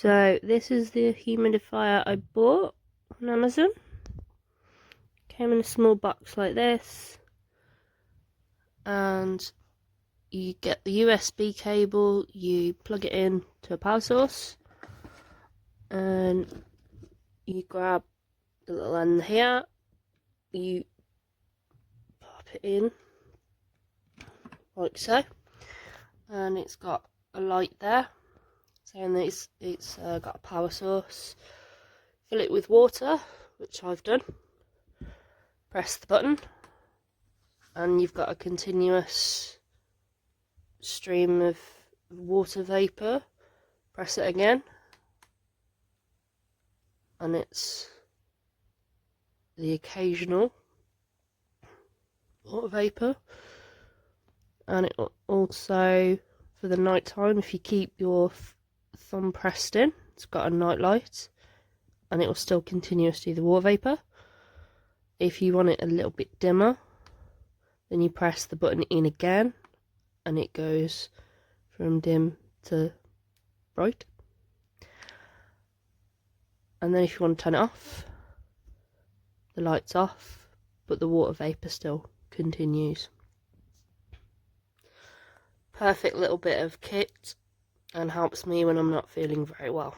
So this is the humidifier I bought on Amazon. Came in a small box like this, and you get the USB cable, you plug it in to a power source, and you grab the little end here, you pop it in like so, and it's got a light there saying that it's got a power source. Fill it with water, which I've done. Press the button and you've got a continuous stream of water vapour. Press it again and it's the occasional water vapour. And it also, for the night time, if you keep your thumb pressed in, it's got a night light and it will still continuously the water vapour. If you want it a little bit dimmer, then you press the button in again and it goes from dim to bright. And then if you want to turn it off, the light's off but the water vapour still continues. Perfect little bit of kit and helps me when I'm not feeling very well.